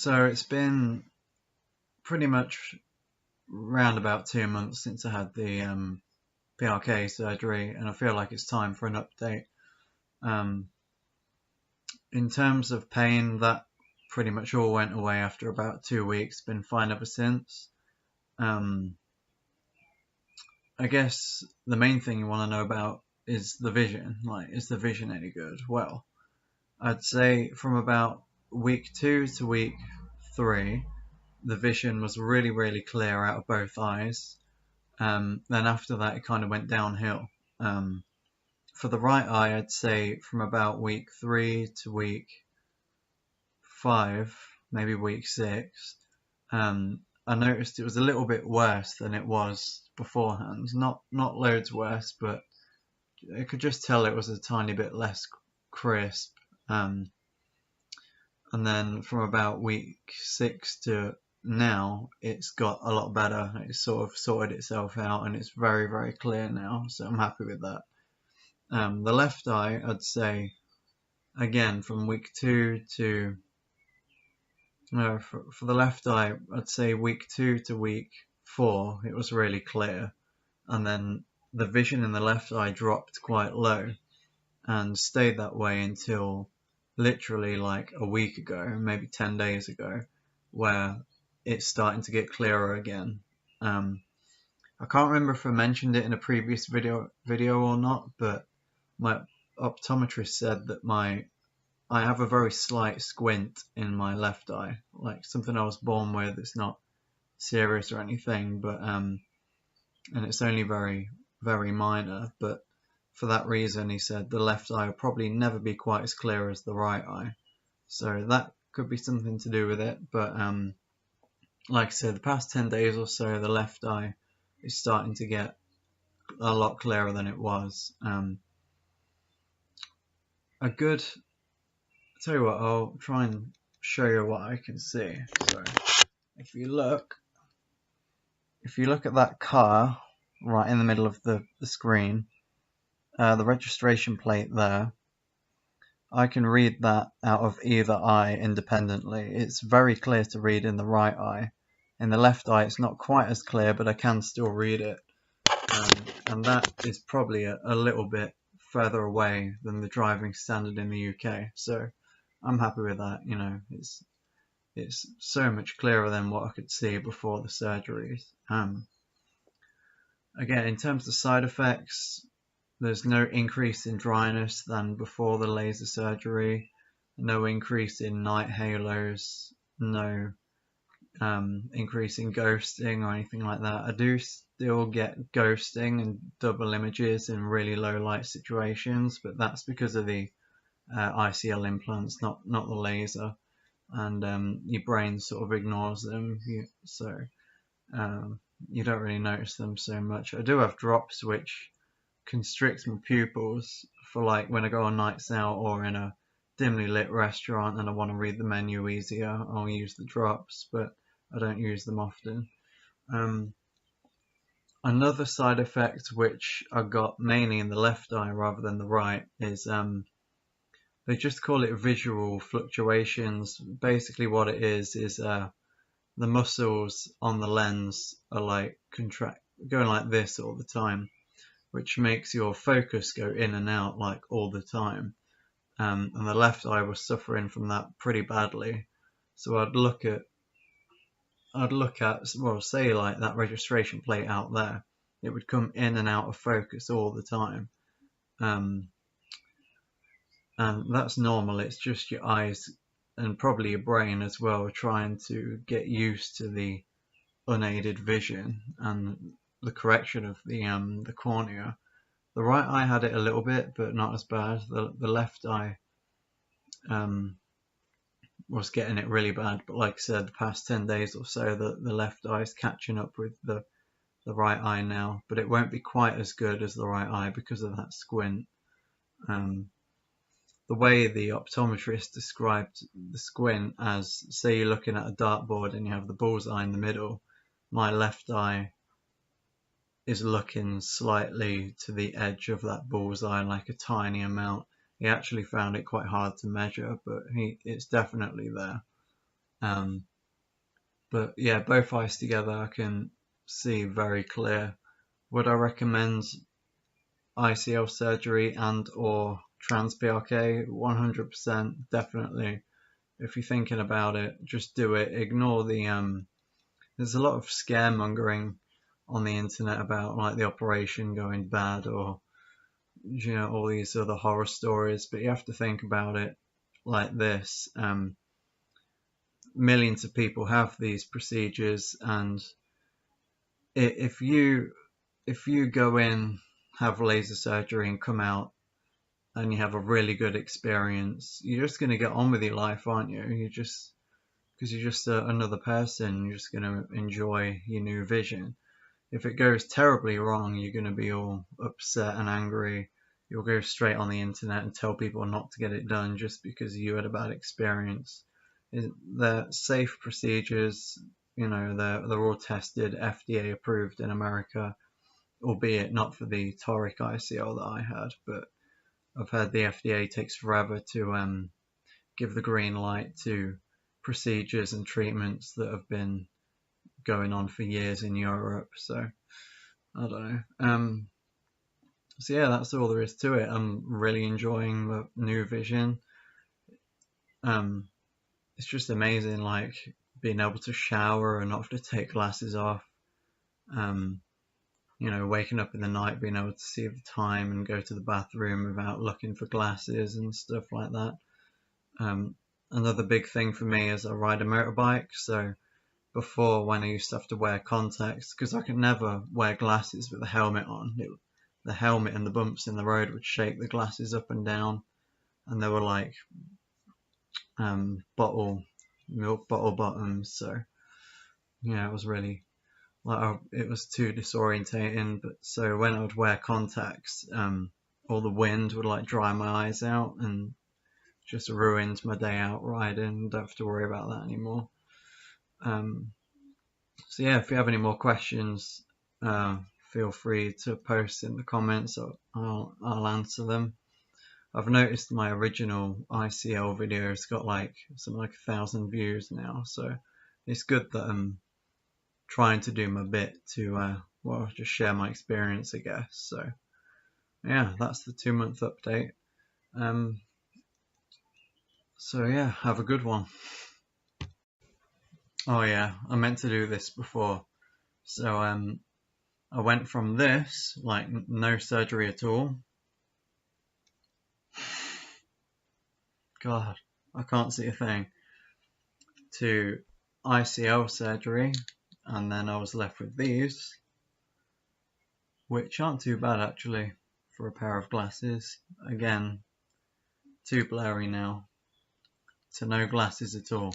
So it's been pretty much round about 2 months since I had the PRK surgery, and I feel like it's time for an update. Um, in terms of pain, that pretty much all went away after about 2 weeks. Been fine ever since. Um, I guess the main thing you want to know about is the vision. Like, is the vision any good? Well, I'd say from about week 2 to week 3, the vision was really, really clear out of both eyes. Then after that, it kind of went downhill. For the right eye, I'd say from about week 3 to week 5, maybe week 6, I noticed it was a little bit worse than it was beforehand. Not loads worse, but I could just tell it was a tiny bit less crisp. And then from about week 6 to now, it's got a lot better. It's sort of sorted itself out, and it's very, very clear now, so I'm happy with that. The left eye, I'd say, again, from week 2 to for the left eye, I'd say week 2 to week 4, it was really clear, and then the vision in the left eye dropped quite low and stayed that way until literally like a week ago, maybe 10 days ago, where it's starting to get clearer again. I can't remember if I mentioned it in a previous video or not, but my optometrist said that I have a very slight squint in my left eye, like something I was born with. It's not serious or anything, but and it's only very, very minor, but for that reason, he said the left eye will probably never be quite as clear as the right eye. So that could be something to do with it. But like I said, the past 10 days or so, the left eye is starting to get a lot clearer than it was. Tell you what, I'll try and show you what I can see. So if you look at that car right in the middle of the screen, the registration plate there, I can read that out of either eye independently. It's very clear to read in the right eye. In the left eye, it's not quite as clear, but I can still read it. And that is probably a little bit further away than the driving standard in the UK. So I'm happy with that. You know, it's so much clearer than what I could see before the surgeries. Again, in terms of side effects, there's no increase in dryness than before the laser surgery, no increase in night halos, no increase in ghosting or anything like that. I do still get ghosting and double images in really low light situations, but that's because of the ICL implants, not the laser, and your brain sort of ignores them, so you don't really notice them so much. I do have drops which constrict my pupils for like when I go on nights out or in a dimly lit restaurant and I want to read the menu easier. I'll use the drops, but I don't use them often. Another side effect which I got mainly in the left eye rather than the right is they just call it visual fluctuations. Basically what it is the muscles on the lens are like going like this all the time, which makes your focus go in and out like all the time. And the left eye was suffering from that pretty badly. So I'd look at, well, say like that registration plate out there, it would come in and out of focus all the time. And that's normal. It's just your eyes and probably your brain as well trying to get used to the unaided vision and the correction of the cornea. The right eye had it a little bit, but not as bad. The left eye was getting it really bad, but like I said, the past 10 days or so, the left eye is catching up with the right eye now, but it won't be quite as good as the right eye because of that squint. The way the optometrist described the squint as, say you're looking at a dartboard and you have the bullseye in the middle, my left eye is looking slightly to the edge of that bullseye, like a tiny amount. He actually found it quite hard to measure, but it's definitely there. But yeah, both eyes together I can see very clear. Would I recommend ICL surgery and or Trans PRK? 100%, definitely. If you're thinking about it, just do it. Ignore the there's a lot of scaremongering on the internet about like the operation going bad, or all these other horror stories, but you have to think about it like this. Millions of people have these procedures, and if you go in, have laser surgery and come out and you have a really good experience, you're just going to get on with your life, aren't you? Because you're just another person, you're just going to enjoy your new vision. If it goes terribly wrong, you're going to be all upset and angry. You'll go straight on the internet and tell people not to get it done just because you had a bad experience. They're safe procedures, they're all tested, FDA approved in America, albeit not for the toric ICL that I had, but I've heard the FDA takes forever to give the green light to procedures and treatments that have been going on for years in Europe. So I don't know. So yeah, that's all there is to it. I'm really enjoying the new vision. It's just amazing, like being able to shower and not have to take glasses off. Waking up in the night, being able to see the time and go to the bathroom without looking for glasses and stuff like that. Another big thing for me is I ride a motorbike, so before, when I used to have to wear contacts, because I could never wear glasses with a helmet on, the helmet and the bumps in the road would shake the glasses up and down, and they were like milk bottle bottoms. So yeah, it was really it was too disorientating. But so when I would wear contacts, all the wind would like dry my eyes out and just ruined my day out riding. Don't have to worry about that anymore. So yeah, if you have any more questions, feel free to post in the comments. I'll answer them. I've noticed my original ICL video has got like something like 1,000 views now, so it's good that I'm trying to do my bit to just share my experience, I guess. So yeah, that's the 2-month update. So yeah, have a good one. Oh yeah, I meant to do this before. So I went from this, like no surgery at all. God, I can't see a thing. To ICL surgery, and then I was left with these, which aren't too bad actually for a pair of glasses. Again, too blurry now. To no glasses at all.